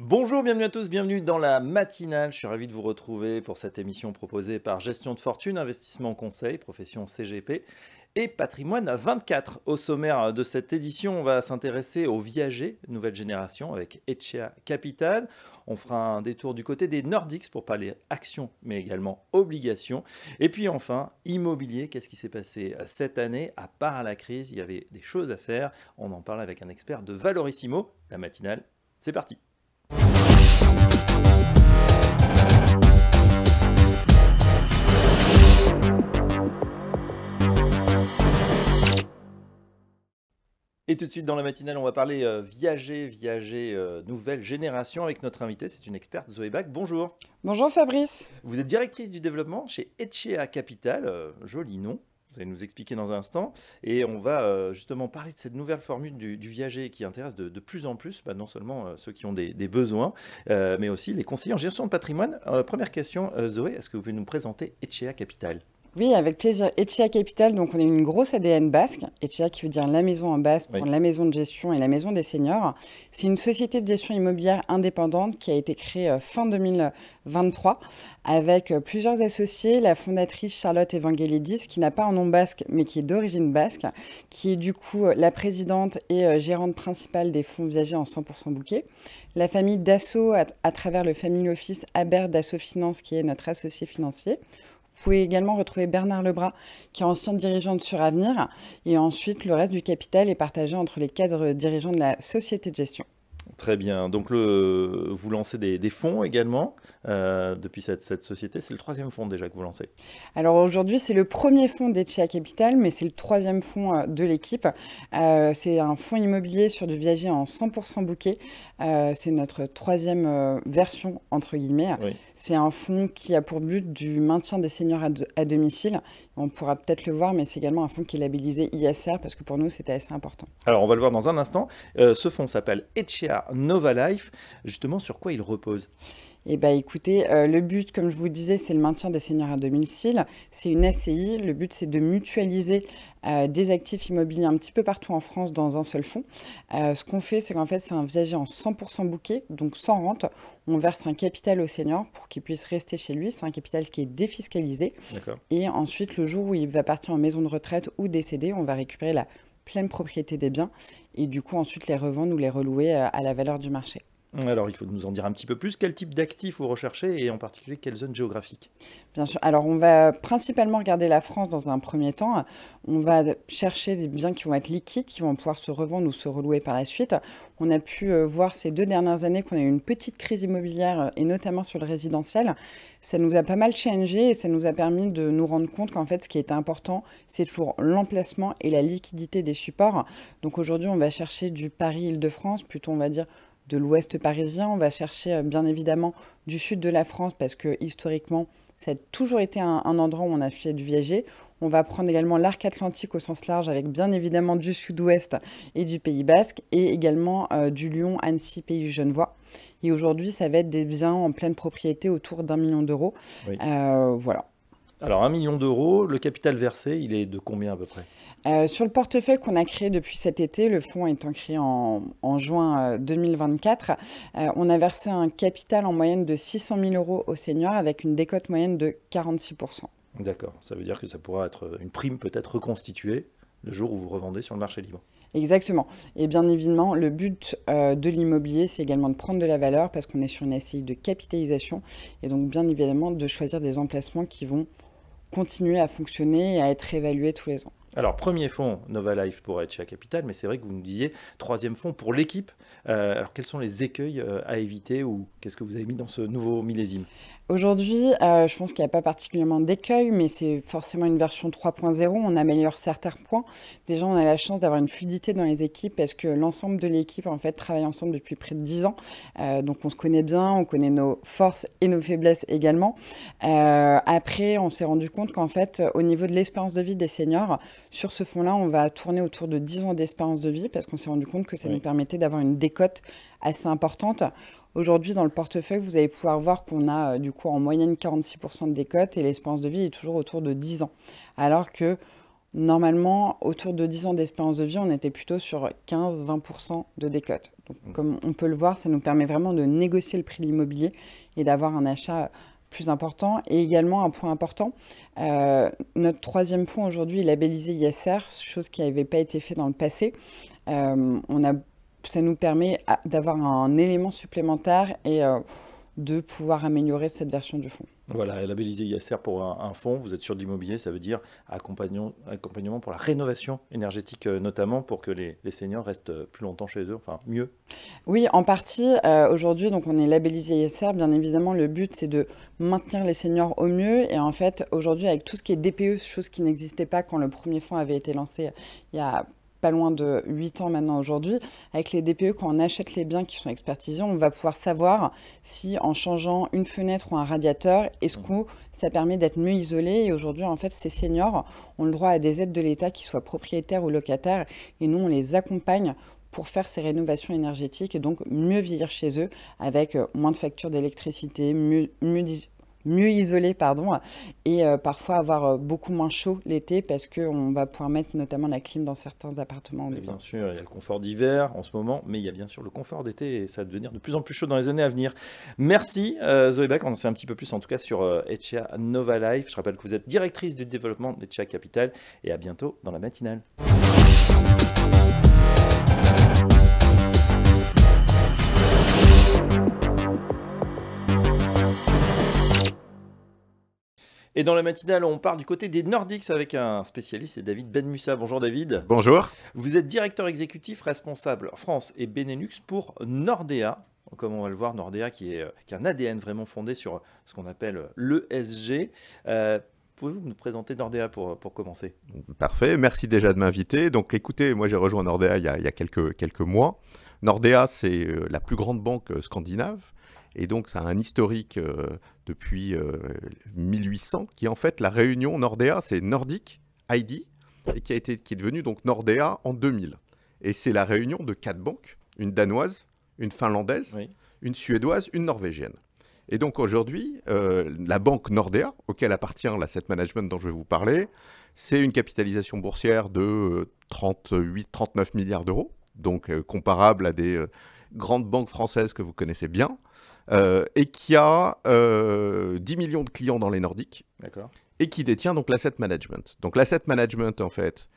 Bonjour, bienvenue à tous, bienvenue dans la matinale. Je suis ravi de vous retrouver pour cette émission proposée par Gestion de Fortune, Investissement Conseil, profession CGP et Patrimoine 24. Au sommaire de cette édition, on va s'intéresser aux viagers nouvelle génération avec Etchea Capital. On fera un détour du côté des Nordiques pour parler actions, mais également obligations. Et puis enfin, immobilier, qu'est-ce qui s'est passé cette année? À part la crise, il y avait des choses à faire. On en parle avec un expert de Valorissimo. La matinale, c'est parti. Et tout de suite dans la matinale, on va parler viager nouvelle génération avec notre invitée, c'est une experte Zoé Bach. Bonjour. Bonjour Fabrice. Vous êtes directrice du développement chez Etchea Capital, joli nom. Vous allez nous expliquer dans un instant. Et on va justement parler de cette nouvelle formule du viager qui intéresse de plus en plus, non seulement ceux qui ont des besoins, mais aussi les conseillers en gestion de patrimoine. Première question, Zoé, est-ce que vous pouvez nous présenter Etchea Capital ? Oui, avec plaisir. Etchea Capital, donc on est une grosse ADN basque. Etchea qui veut dire la maison en basque, pour la maison de gestion et la maison des seniors. C'est une société de gestion immobilière indépendante qui a été créée fin 2023 avec plusieurs associés. La fondatrice Charlotte Evangelidis, qui n'a pas un nom basque, mais qui est d'origine basque, qui est du coup la présidente et gérante principale des fonds viagers en 100% bouquet. La famille Dassault, à travers le family office Aber Dassault Finance, qui est notre associé financier. Vous pouvez également retrouver Bernard Lebras, qui est ancien dirigeant de Suravenir. Et ensuite, le reste du capital est partagé entre les cadres dirigeants de la société de gestion. Très bien. Donc, vous lancez des fonds également depuis cette société. C'est le troisième fonds déjà que vous lancez. Alors aujourd'hui, c'est le premier fonds d'Etchea Capital, mais c'est le troisième fonds de l'équipe. C'est un fonds immobilier sur du viager en 100% bouquet. C'est notre troisième version, entre guillemets. Oui. C'est un fonds qui a pour but du maintien des seniors à domicile. On pourra peut-être le voir, mais c'est également un fonds qui est labellisé ISR, parce que pour nous, c'était assez important. Alors, on va le voir dans un instant. Ce fonds s'appelle Etchea Nova Life. Justement, sur quoi il repose ? Eh bien, écoutez, le but, comme je vous disais, c'est le maintien des seniors à domicile. C'est une SCI. Le but, c'est de mutualiser des actifs immobiliers un petit peu partout en France dans un seul fonds. Ce qu'on fait, c'est qu'en fait, c'est un viager en 100% bouquet, donc sans rente. On verse un capital au senior pour qu'il puisse rester chez lui. C'est un capital qui est défiscalisé. Et ensuite, le jour où il va partir en maison de retraite ou décéder, on va récupérer la pleine propriété des biens et du coup, ensuite, les revendre ou les relouer à la valeur du marché. Alors, il faut nous en dire un petit peu plus. Quel type d'actifs vous recherchez et en particulier quelle zone géographique ? Bien sûr. Alors, on va principalement regarder la France dans un premier temps. On va chercher des biens qui vont être liquides, qui vont pouvoir se revendre ou se relouer par la suite. On a pu voir ces 2 dernières années qu'on a eu une petite crise immobilière et notamment sur le résidentiel. Ça nous a pas mal challengé et ça nous a permis de nous rendre compte qu'en fait, ce qui était important, c'est toujours l'emplacement et la liquidité des supports. Donc aujourd'hui, on va chercher du Paris-Île-de-France, plutôt on va dire de l'ouest parisien. On va chercher bien évidemment du sud de la France parce que historiquement, ça a toujours été un endroit où on a fait du viager. On va prendre également l'arc atlantique au sens large avec bien évidemment du sud-ouest et du Pays basque et également du Lyon, Annecy, Pays genevois. Et aujourd'hui, ça va être des biens en pleine propriété autour d'1 million d'euros. Oui. Voilà. Alors 1 million d'euros, le capital versé, il est de combien à peu près ? Sur le portefeuille qu'on a créé depuis cet été, le fonds étant créé en juin 2024, on a versé un capital en moyenne de 600 000 euros aux seniors avec une décote moyenne de 46%. D'accord, ça veut dire que ça pourra être une prime peut-être reconstituée le jour où vous revendez sur le marché libre. Exactement. Et bien évidemment, le but de l'immobilier, c'est également de prendre de la valeur parce qu'on est sur une SCI de capitalisation et donc bien évidemment de choisir des emplacements qui vont continuer à fonctionner et à être évalués tous les ans. Alors, premier fonds, Nova Life pour Etchea Capital, mais c'est vrai que vous nous disiez troisième fonds pour l'équipe. Alors, quels sont les écueils à éviter ou qu'est-ce que vous avez mis dans ce nouveau millésime ? Aujourd'hui, je pense qu'il n'y a pas particulièrement d'écueil, mais c'est forcément une version 3.0. On améliore certains points. Déjà, on a la chance d'avoir une fluidité dans les équipes parce que l'ensemble de l'équipe, en fait, travaille ensemble depuis près de 10 ans. Donc, on se connaît bien, on connaît nos forces et nos faiblesses également. Après, on s'est rendu compte qu'en fait, au niveau de l'espérance de vie des seniors, sur ce fonds-là, on va tourner autour de 10 ans d'espérance de vie parce qu'on s'est rendu compte que ça nous permettait d'avoir une décote assez importante. Aujourd'hui, dans le portefeuille, vous allez pouvoir voir qu'on a du coup en moyenne 46% de décote et l'espérance de vie est toujours autour de 10 ans. Alors que Normalement, autour de 10 ans d'espérance de vie, on était plutôt sur 15-20% de décote. Donc, comme on peut le voir, ça nous permet vraiment de négocier le prix de l'immobilier et d'avoir un achat plus important. Et également, un point important, notre troisième fonds aujourd'hui est labellisé ISR, chose qui n'avait pas été fait dans le passé. Ça nous permet d'avoir un élément supplémentaire et de pouvoir améliorer cette version du fonds. Voilà, labellisé ISR pour un fonds, vous êtes sur de l'immobilier, ça veut dire accompagnement pour la rénovation énergétique notamment, pour que les seniors restent plus longtemps chez eux, enfin mieux. Oui, en partie. Aujourd'hui, donc on est labellisé ISR. Bien évidemment, le but, c'est de maintenir les seniors au mieux. Et en fait, aujourd'hui, avec tout ce qui est DPE, chose qui n'existait pas quand le premier fonds avait été lancé il y a pas loin de 8 ans maintenant aujourd'hui, avec les DPE, quand on achète les biens qui sont expertisés, on va pouvoir savoir si en changeant une fenêtre ou un radiateur, est-ce que ça permet d'être mieux isolé. Et aujourd'hui, en fait, ces seniors ont le droit à des aides de l'État, qu'ils soient propriétaires ou locataires, et nous, on les accompagne pour faire ces rénovations énergétiques et donc mieux vieillir chez eux avec moins de factures d'électricité, mieux isolé, pardon, et parfois avoir beaucoup moins chaud l'été parce qu'on va pouvoir mettre notamment la clim dans certains appartements en maison. Bien sûr, il y a le confort d'hiver en ce moment, mais il y a bien sûr le confort d'été et ça va devenir de plus en plus chaud dans les années à venir. Merci Zoé Bach, on en sait un petit peu plus en tout cas sur Etchia Nova Life. Je rappelle que vous êtes directrice du développement d'Etchia Capital et à bientôt dans la matinale. Et dans la matinale, on part du côté des Nordiques avec un spécialiste, c'est David Benmussa. Bonjour David. Bonjour. Vous êtes directeur exécutif responsable France et Benelux pour Nordea. Comme on va le voir, Nordea qui a un ADN vraiment fondé sur ce qu'on appelle l'ESG. Pouvez-vous nous présenter Nordea pour commencer? Parfait, merci déjà de m'inviter. Donc écoutez, moi j'ai rejoint Nordea il y a quelques mois. Nordea, c'est la plus grande banque scandinave. Et donc, ça a un historique depuis 1800, qui est en fait la réunion Nordea, c'est Nordic ID, et qui est devenu donc Nordea en 2000. Et c'est la réunion de 4 banques, une danoise, une finlandaise, oui, une suédoise, une norvégienne. Et donc aujourd'hui, la banque Nordea, auquel appartient l'asset management dont je vais vous parler, c'est une capitalisation boursière de 38-39 milliards d'euros, donc comparable à des grandes banques françaises que vous connaissez bien. Et qui a 10 millions de clients dans les Nordiques. D'accord. Et qui détient donc l'asset management. Donc l'asset management, en fait,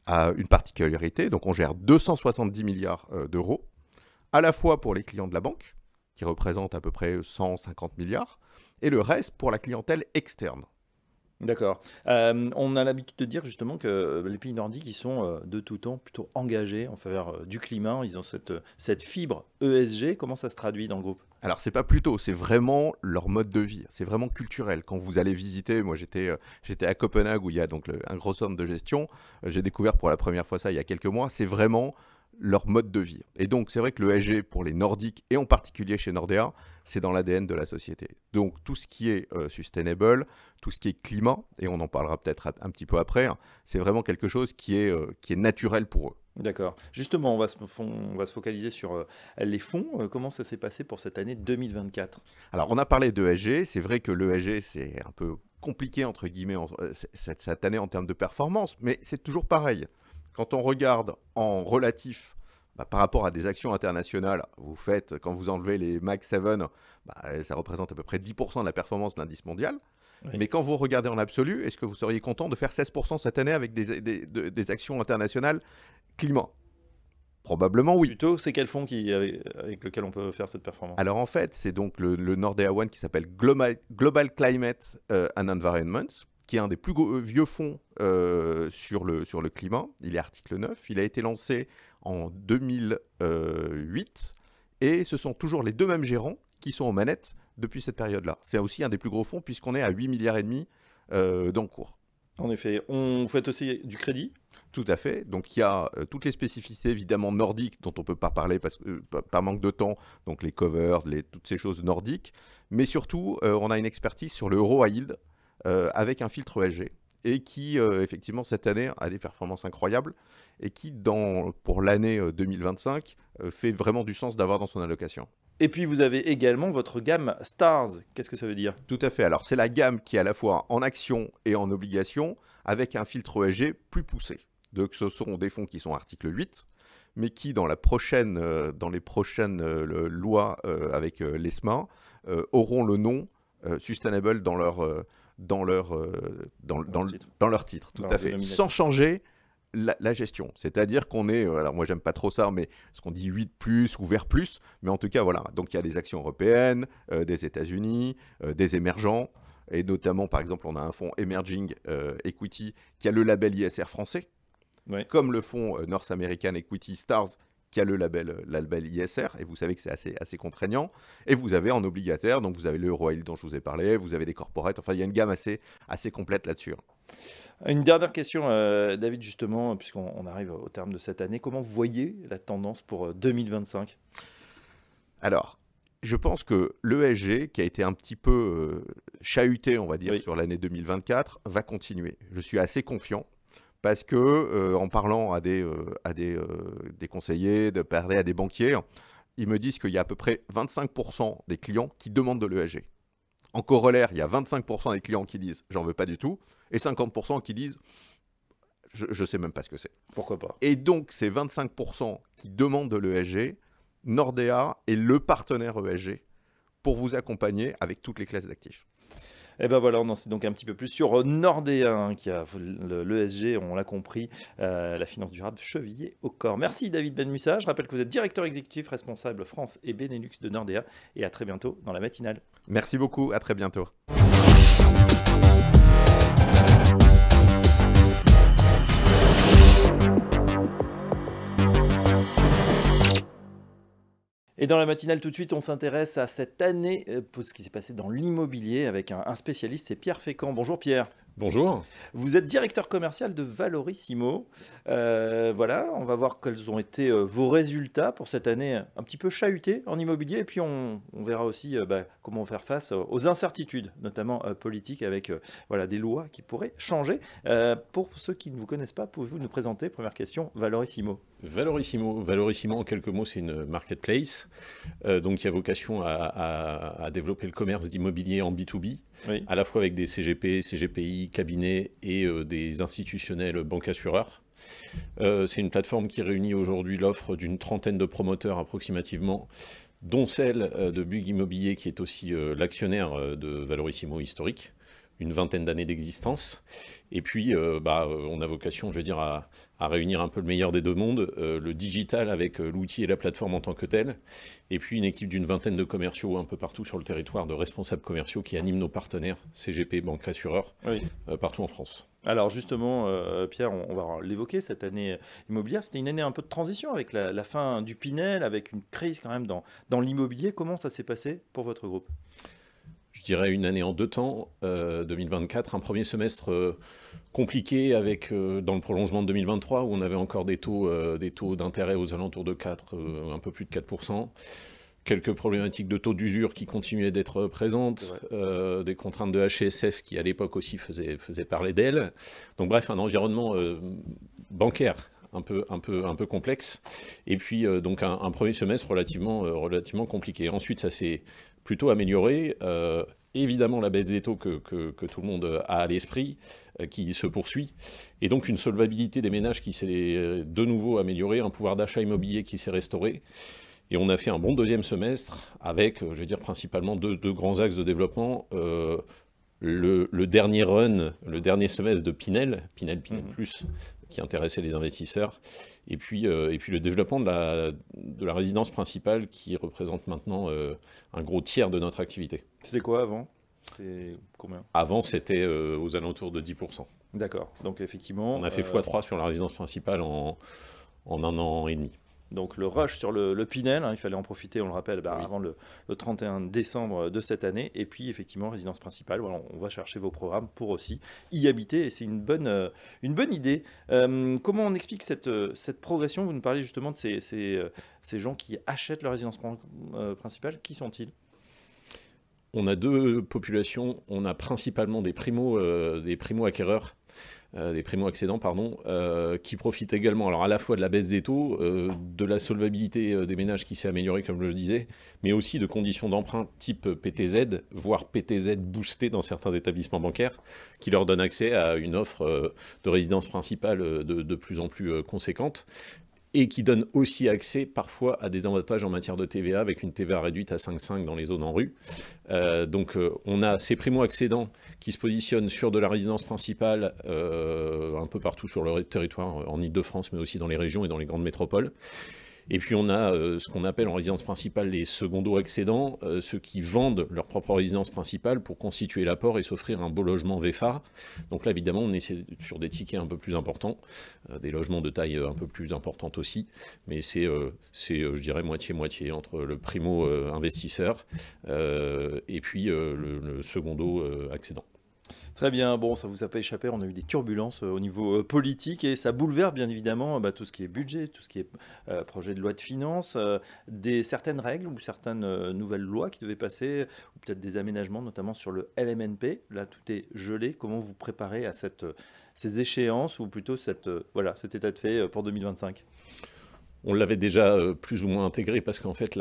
a une particularité. Donc on gère 270 milliards d'euros, à la fois pour les clients de la banque, qui représentent à peu près 150 milliards, et le reste pour la clientèle externe. D'accord. On a l'habitude de dire justement que les pays nordiques, ils sont de tout temps plutôt engagés en faveur du climat. Ils ont cette fibre ESG. Comment ça se traduit dans le groupe? Alors, c'est pas plutôt, c'est vraiment leur mode de vie. C'est vraiment culturel. Quand vous allez visiter, moi j'étais à Copenhague où il y a donc un gros centre de gestion. J'ai découvert pour la première fois ça il y a quelques mois. C'est vraiment leur mode de vie. Et donc, c'est vrai que le ESG pour les Nordiques, et en particulier chez Nordea, c'est dans l'ADN de la société. Donc, tout ce qui est sustainable, tout ce qui est climat, et on en parlera peut-être un petit peu après, hein, c'est vraiment quelque chose qui est naturel pour eux. D'accord. Justement, on va se focaliser sur les fonds. Comment ça s'est passé pour cette année 2024? Alors, on a parlé d'ESG. C'est vrai que l'ESG, c'est un peu compliqué, entre guillemets, cette année en termes de performance, mais c'est toujours pareil. Quand on regarde en relatif par rapport à des actions internationales, quand vous enlevez les Mag 7, ça représente à peu près 10% de la performance de l'indice mondial. Oui. Mais quand vous regardez en absolu, est-ce que vous seriez content de faire 16% cette année avec des actions internationales climat? Probablement oui. Plutôt, c'est quel fonds avec lequel on peut faire cette performance? Alors en fait, c'est donc le Nordea One qui s'appelle Global Climate and Environment, qui est un des plus vieux fonds sur le climat. Il est article 9. Il a été lancé en 2008. Et ce sont toujours les deux mêmes gérants qui sont aux manettes depuis cette période-là. C'est aussi un des plus gros fonds puisqu'on est à 8,5 milliards d'encours. En effet. On fait aussi du crédit? Tout à fait. Donc il y a toutes les spécificités évidemment nordiques dont on ne peut pas parler par manque de temps, donc les covers, toutes ces choses nordiques. Mais surtout, on a une expertise sur le euro high yield, avec un filtre ESG et qui, effectivement, cette année a des performances incroyables et qui, pour l'année 2025, fait vraiment du sens d'avoir dans son allocation. Et puis vous avez également votre gamme Stars. Qu'est-ce que ça veut dire? Tout à fait. Alors, c'est la gamme qui est à la fois en action et en obligation, avec un filtre ESG plus poussé. Donc, ce seront des fonds qui sont article 8, mais qui, dans les prochaines lois avec l'ESMA, auront le nom Sustainable dans leur titre, tout à fait, sans changer la gestion. C'est-à-dire qu'on est, alors moi j'aime pas trop ça, mais ce qu'on dit 8 plus ou vert plus, mais en tout cas voilà. Donc il y a des actions européennes, des États-Unis, des émergents, et notamment par exemple on a un fonds Emerging Equity qui a le label ISR français, comme le fonds North American Equity Stars qui a le label ISR, et vous savez que c'est assez contraignant. Et vous avez en obligataire, donc vous avez le Eurohill dont je vous ai parlé, vous avez des corporates, enfin il y a une gamme assez complète là-dessus. Une dernière question, David, justement, puisqu'on arrive au terme de cette année. Comment vous voyez la tendance pour 2025 ? Alors, je pense que l'ESG, qui a été un petit peu chahuté, on va dire, sur l'année 2024, va continuer. Je suis assez confiant. Parce que en parlant à des conseillers, de parler à des banquiers, ils me disent qu'il y a à peu près 25% des clients qui demandent de l'ESG. En corollaire, il y a 25% des clients qui disent « j'en veux pas du tout » et 50% qui disent « je sais même pas ce que c'est ». Pourquoi pas ? Et donc, ces 25% qui demandent de l'ESG, Nordea est le partenaire ESG pour vous accompagner avec toutes les classes d'actifs. Et ben voilà, on en sait donc un petit peu plus sur Nordea, qui a l'ESG, on l'a compris, la finance durable chevillée au corps. Merci David Benmussa. Je rappelle que vous êtes directeur exécutif responsable France et Benelux de Nordea. Et à très bientôt dans la matinale. Merci beaucoup, à très bientôt. Et dans la matinale, tout de suite, on s'intéresse à cette année, ce qui s'est passé dans l'immobilier avec un spécialiste, c'est Pierre Fécamp. Bonjour Pierre. Bonjour. Vous êtes directeur commercial de Valorissimo. Voilà, on va voir quels ont été vos résultats pour cette année un petit peu chahutée en immobilier. Et puis on verra aussi comment faire face aux incertitudes, notamment politiques, avec voilà, des lois qui pourraient changer. Pour ceux qui ne vous connaissent pas, pouvez-vous nous présenter, première question, Valorissimo? Valorissimo, en quelques mots, c'est une marketplace donc qui a vocation à développer le commerce d'immobilier en B2B, oui, à la fois avec des CGP, CGPI, cabinets et des institutionnels banques-assureurs. C'est une plateforme qui réunit aujourd'hui l'offre d'une trentaine de promoteurs approximativement, dont celle de Bouygues Immobilier, qui est aussi l'actionnaire de Valorissimo historique, une vingtaine d'années d'existence. Et puis, on a vocation, je veux dire, à réunir un peu le meilleur des deux mondes, le digital avec l'outil et la plateforme en tant que tel, et puis une équipe d'une vingtaine de commerciaux un peu partout sur le territoire, de responsables commerciaux qui animent nos partenaires, CGP, banques, assureurs, oui, partout en France. Alors justement, Pierre, on va l'évoquer, cette année immobilière, c'était une année un peu de transition avec la fin du Pinel, avec une crise quand même dans l'immobilier. Comment ça s'est passé pour votre groupe ? Je dirais une année en deux temps, 2024, un premier semestre compliqué avec, dans le prolongement de 2023, où on avait encore des taux d'intérêt aux alentours de 4, un peu plus de 4%, quelques problématiques de taux d'usure qui continuaient d'être présentes, des contraintes de HCSF qui à l'époque aussi faisaient parler d'elles. Donc bref, un environnement bancaire un peu complexe, et puis donc un premier semestre relativement compliqué. Ensuite, ça s'est plutôt amélioré. Évidemment, la baisse des taux que tout le monde a à l'esprit, qui se poursuit, et donc une solvabilité des ménages qui s'est de nouveau améliorée, un pouvoir d'achat immobilier qui s'est restauré. Et on a fait un bon deuxième semestre avec, je veux dire, principalement deux grands axes de développement. Le dernier run, le dernier semestre de Pinel Plus, qui intéressait les investisseurs, et puis le développement de la résidence principale qui représente maintenant un gros tiers de notre activité. C'était quoi avant ? C'est combien ? Avant, c'était aux alentours de 10%. D'accord, donc effectivement... On a fait x3 sur la résidence principale en un an et demi. Donc le rush sur le Pinel, il fallait en profiter, on le rappelle, oui, avant le 31 décembre de cette année. Et puis effectivement, résidence principale, voilà, on va chercher vos programmes pour aussi y habiter. Et c'est une bonne idée. Comment on explique cette progression ? Vous nous parlez justement de ces gens qui achètent leur résidence principale. Qui sont-ils ? On a deux populations. On a principalement des primo-acquéreurs des primo-accédants, pardon, qui profitent également, alors à la fois de la baisse des taux, de la solvabilité des ménages qui s'est améliorée, comme je le disais, mais aussi de conditions d'emprunt type PTZ, voire PTZ boosté dans certains établissements bancaires, qui leur donnent accès à une offre de résidence principale de plus en plus conséquente, et qui donne aussi accès parfois à des avantages en matière de TVA, avec une TVA réduite à 5,5 dans les zones en rue. Donc on a ces primo-accédants qui se positionnent sur de la résidence principale un peu partout sur le territoire, en Ile-de-France, mais aussi dans les régions et dans les grandes métropoles. Et puis on a ce qu'on appelle en résidence principale les secondo-accédants, ceux qui vendent leur propre résidence principale pour constituer l'apport et s'offrir un beau logement VFA. Donc là évidemment on est sur des tickets un peu plus importants, des logements de taille un peu plus importante aussi, mais c'est je dirais moitié-moitié entre le primo-investisseur et puis le secondo-accédant. Très bien, bon, ça vous a pas échappé, on a eu des turbulences au niveau politique et ça bouleverse bien évidemment tout ce qui est budget, tout ce qui est projet de loi de finances, certaines règles ou certaines nouvelles lois qui devaient passer, ou peut-être des aménagements, notamment sur le LMNP. Là, tout est gelé. Comment vous préparez à ces échéances ou plutôt cet état de fait pour 2025 ? On l'avait déjà plus ou moins intégré parce qu'en fait,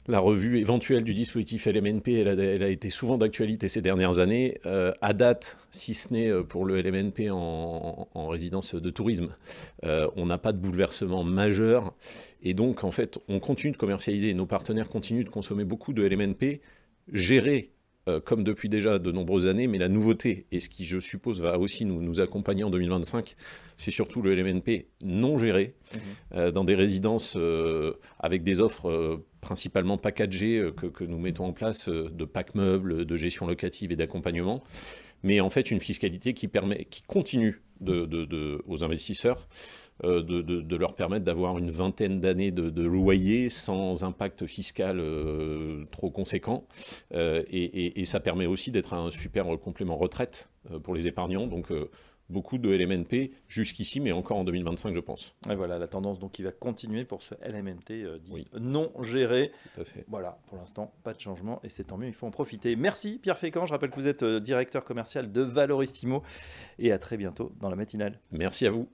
la revue éventuelle du dispositif LMNP, elle a été souvent d'actualité ces dernières années. À date, si ce n'est pour le LMNP en résidence de tourisme, on n'a pas de bouleversement majeur. Et donc, en fait, on continue de commercialiser. Nos partenaires continuent de consommer beaucoup de LMNP gérés comme depuis déjà de nombreuses années, mais la nouveauté, et ce qui, je suppose, va aussi nous accompagner en 2025, c'est surtout le LMNP non géré, dans des résidences avec des offres principalement packagées que nous mettons en place, de pack meubles, de gestion locative et d'accompagnement, mais en fait une fiscalité qui continue aux investisseurs de leur permettre d'avoir une vingtaine d'années de loyer sans impact fiscal trop conséquent. Et ça permet aussi d'être un super complément retraite pour les épargnants. Donc beaucoup de LMNP jusqu'ici, mais encore en 2025, je pense. Et voilà, la tendance donc qui va continuer pour ce LMNP dit Oui. non géré. Tout à fait. Voilà, pour l'instant, pas de changement et c'est tant mieux, il faut en profiter. Merci Pierre Fécamp, je rappelle que vous êtes directeur commercial de Valoristimo et à très bientôt dans la matinale. Merci à vous.